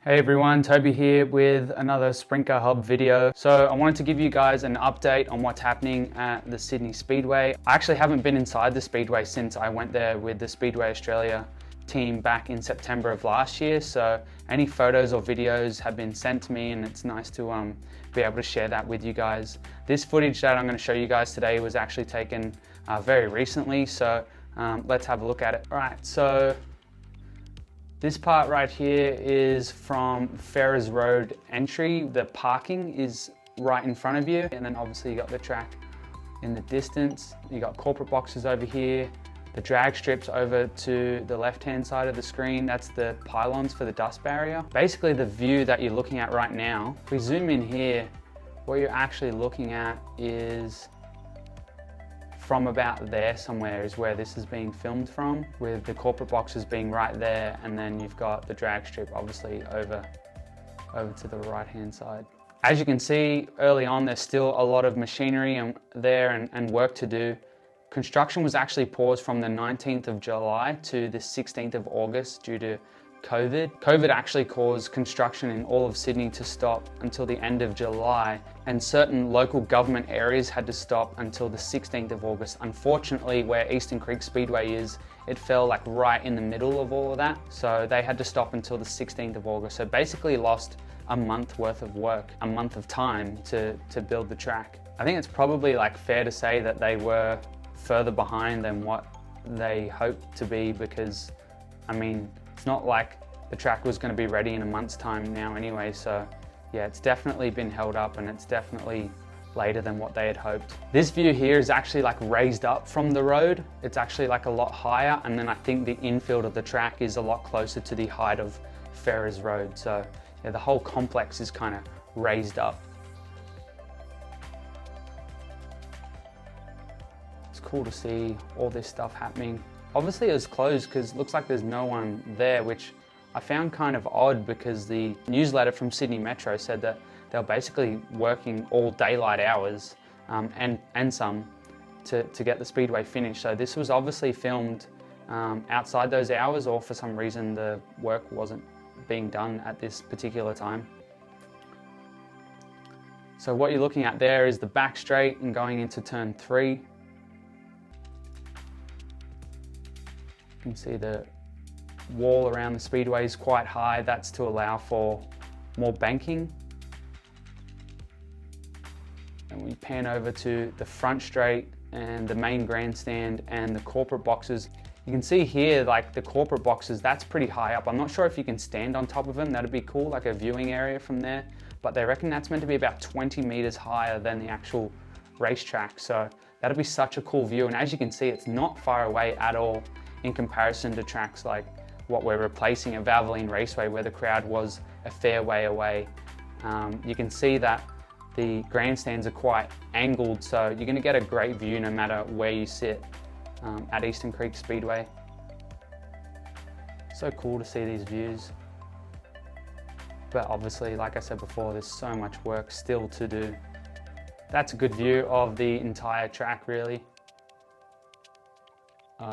Hey everyone, Toby here with another Sprint Car Hub video. So I wanted to give you guys an update on what's happening at the Sydney Speedway. I actually haven't been inside the Speedway since I went there with the Speedway Australia team back in September of last year. So any photos or videos have been sent to me and it's nice to be able to share that with you guys. This footage that I'm going to show you guys today was actually taken very recently. So let's have a look at it. All right, so this part right here is from Ferrers Road entry. The parking is right in front of you. And then obviously you got the track in the distance. You got corporate boxes over here. The drag strips over to the left-hand side of the screen. That's the pylons for the dust barrier. Basically the view that you're looking at right now, if we zoom in here, what you're actually looking at is from about there somewhere is where this is being filmed from, with the corporate boxes being right there, and then you've got the drag strip obviously over to the right hand side. As you can see early on, there's still a lot of machinery there and work to do. Construction was actually paused from the 19th of July to the 16th of August due to COVID. COVID actually caused construction in all of Sydney to stop until the end of July, and certain local government areas had to stop until the 16th of August. Unfortunately, where Eastern Creek Speedway is, it fell like right in the middle of all of that. So they had to stop until the 16th of August. So basically lost a month worth of work, a month of time to build the track. I think it's probably like fair to say that they were further behind than what they hoped to be, because I mean, it's not like the track was going to be ready in a month's time now anyway. So yeah, it's definitely been held up and it's definitely later than what they had hoped. This view here is actually like raised up from the road. It's actually like a lot higher, and then I think the infield of the track is a lot closer to the height of Ferrers Road. So yeah, the whole complex is kind of raised up. It's cool to see all this stuff happening. Obviously it was closed because it looks like there's no one there, which I found kind of odd, because the newsletter from Sydney Metro said that they were basically working all daylight hours and some to get the speedway finished. So this was obviously filmed outside those hours, or for some reason the work wasn't being done at this particular time. So what you're looking at there is the back straight and going into turn 3. You can see the wall around the speedway is quite high. That's to allow for more banking. And we pan over to the front straight and the main grandstand and the corporate boxes. You can see here, like the corporate boxes, that's pretty high up. I'm not sure if you can stand on top of them. That'd be cool, like a viewing area from there. But they reckon that's meant to be about 20 meters higher than the actual racetrack. So that'd be such a cool view. And as you can see, it's not far away at all in comparison to tracks like what we're replacing at Valvoline Raceway, where the crowd was a fair way away. You can see that the grandstands are quite angled, so you're going to get a great view no matter where you sit at Eastern Creek Speedway. So cool to see these views. But obviously, like I said before, there's so much work still to do. That's a good view of the entire track, really.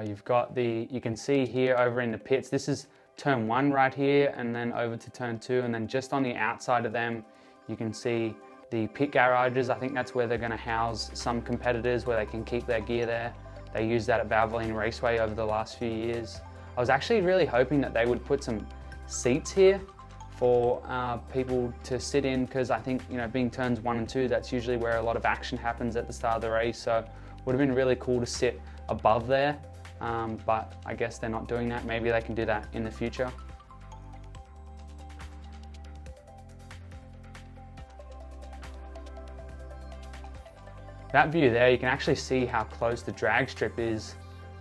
You've got you can see here over in the pits, this is turn 1 right here, and then over to turn 2, and then just on the outside of them, you can see the pit garages. I think that's where they're going to house some competitors, where they can keep their gear there. They used that at Valvoline Raceway over the last few years. I was actually really hoping that they would put some seats here for people to sit in, because I think, you know, being turns 1 and 2, that's usually where a lot of action happens at the start of the race. So it would have been really cool to sit above there. But I guess they're not doing that. Maybe they can do that in the future. That view there, you can actually see how close the drag strip is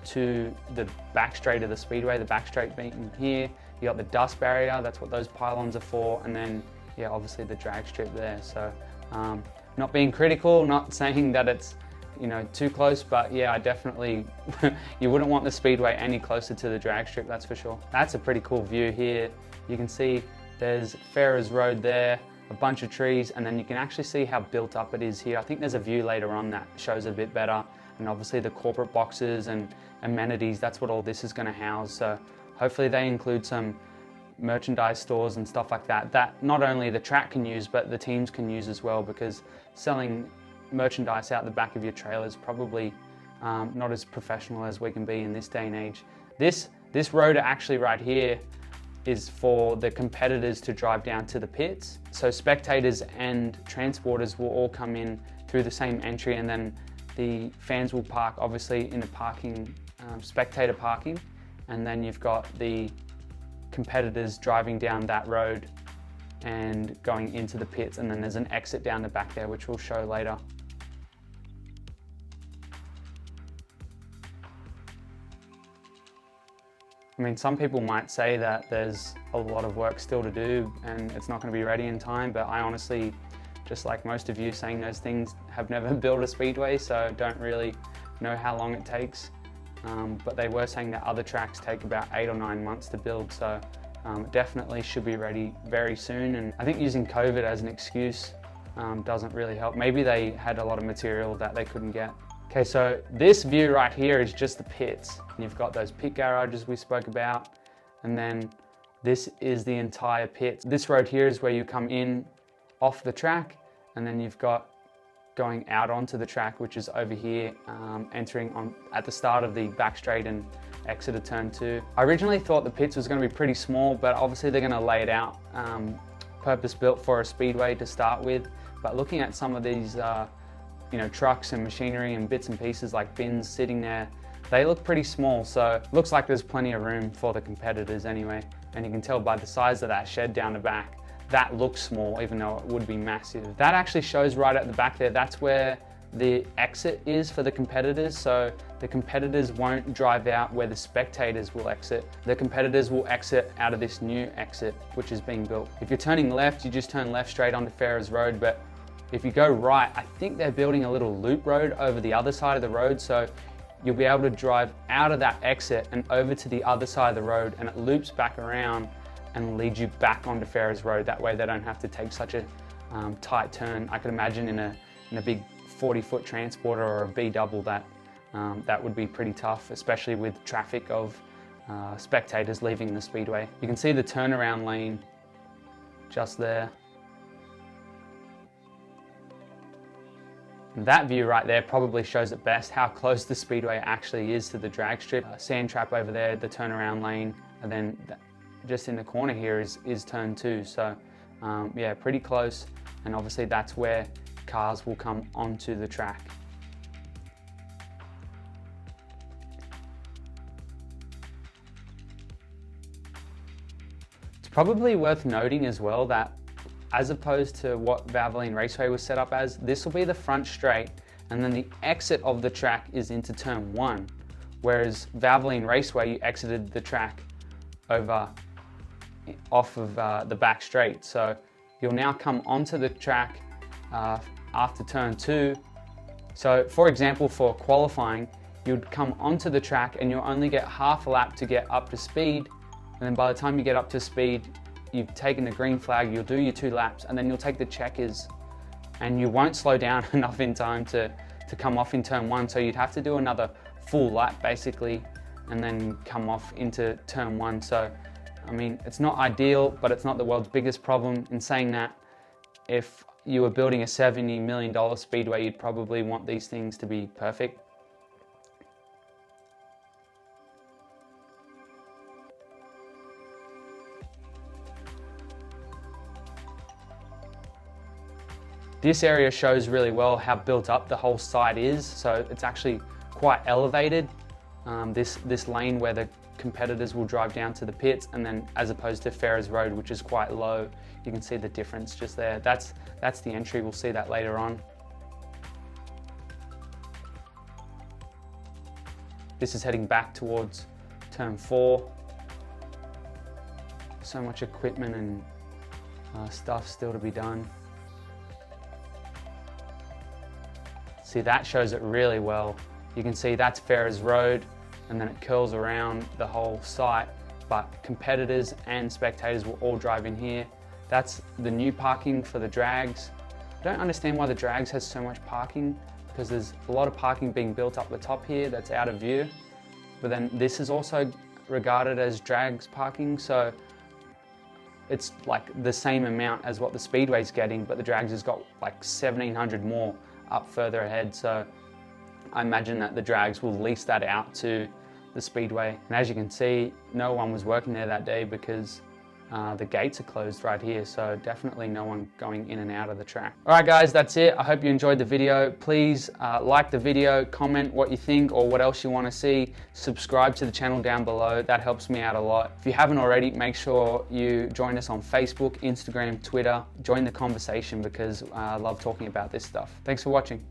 to the back straight of the speedway, the back straight being here. You got the dust barrier, that's what those pylons are for, and then yeah, obviously the drag strip there. So not being critical, not saying that it's, you know, too close, but yeah, I definitely, you wouldn't want the speedway any closer to the drag strip, that's for sure. That's a pretty cool view here. You can see there's Ferrers Road there, a bunch of trees, and then you can actually see how built up it is here. I think there's a view later on that shows a bit better, and obviously the corporate boxes and amenities, that's what all this is going to house. So hopefully they include some merchandise stores and stuff like that, that not only the track can use, but the teams can use as well, because selling merchandise out the back of your trailer is probably not as professional as we can be in this day and age. This road actually right here is for the competitors to drive down to the pits. So spectators and transporters will all come in through the same entry, and then the fans will park obviously in the parking, spectator parking, and then you've got the competitors driving down that road and going into the pits, and then there's an exit down the back there, which we'll show later. I mean, some people might say that there's a lot of work still to do and it's not going to be ready in time, but I honestly, just like most of you saying those things, have never built a speedway, so don't really know how long it takes. But they were saying that other tracks take about 8 or 9 months to build, so it definitely should be ready very soon. And I think using COVID as an excuse doesn't really help. Maybe they had a lot of material that they couldn't get. Okay, so this view right here is just the pits. You've got those pit garages we spoke about, and then this is the entire pit. This road here is where you come in off the track, and then you've got going out onto the track, which is over here, entering on at the start of the back straight and exit of turn 2. I originally thought the pits was going to be pretty small, but obviously they're going to lay it out purpose built for a speedway to start with. But looking at some of these trucks and machinery and bits and pieces like bins sitting there, they look pretty small, so looks like there's plenty of room for the competitors anyway. And you can tell by the size of that shed down the back, that looks small even though it would be massive. That actually shows right at the back there, that's where the exit is for the competitors, so the competitors won't drive out where the spectators will exit. The competitors will exit out of this new exit which is being built. If you're turning left, you just turn left straight onto Ferrers Road, but if you go right, I think they're building a little loop road over the other side of the road, so you'll be able to drive out of that exit and over to the other side of the road, and it loops back around and leads you back onto Ferrers Road. That way they don't have to take such a tight turn. I could imagine in a big 40-foot transporter or a B-double that would be pretty tough, especially with traffic of spectators leaving the speedway. You can see the turnaround lane just there. That view right there probably shows it best how close the speedway actually is to the drag strip. Sand trap over there, the turnaround lane, and then just in the corner here is turn 2. So yeah, pretty close, and obviously that's where cars will come onto the track. It's probably worth noting as well that as opposed to what Valvoline Raceway was set up as, this will be the front straight, and then the exit of the track is into turn 1. Whereas Valvoline Raceway, you exited the track off of the back straight. So you'll now come onto the track after turn 2. So for example, for qualifying, you'd come onto the track and you'll only get half a lap to get up to speed. And then by the time you get up to speed, you've taken the green flag, you'll do your 2 laps, and then you'll take the checkers, and you won't slow down enough in time to come off in turn 1. So you'd have to do another full lap basically, and then come off into turn 1. So, I mean, it's not ideal, but it's not the world's biggest problem. In saying that, if you were building a $70 million speedway, you'd probably want these things to be perfect. This area shows really well how built up the whole site is. So it's actually quite elevated, this lane where the competitors will drive down to the pits, and then as opposed to Ferrers Road, which is quite low. You can see the difference just there. That's the entry, we'll see that later on. This is heading back towards turn 4. So much equipment and stuff still to be done. See, that shows it really well. You can see that's Ferrers Road, and then it curls around the whole site, but competitors and spectators will all drive in here. That's the new parking for the drags. I don't understand why the drags has so much parking, because there's a lot of parking being built up the top here that's out of view. But then this is also regarded as drags parking, so it's like the same amount as what the Speedway's getting, but the drags has got like 1,700 more up further ahead. So I imagine that the drags will lease that out to the Speedway. And as you can see, no one was working there that day because the gates are closed right here, so definitely no one going in and out of the track. All right guys, that's it. I hope you enjoyed the video. Please like the video, comment what you think or what else you want to see. Subscribe to the channel down below. That helps me out a lot. If you haven't already, make sure you join us on Facebook, Instagram, Twitter. Join the conversation because I love talking about this stuff. Thanks for watching.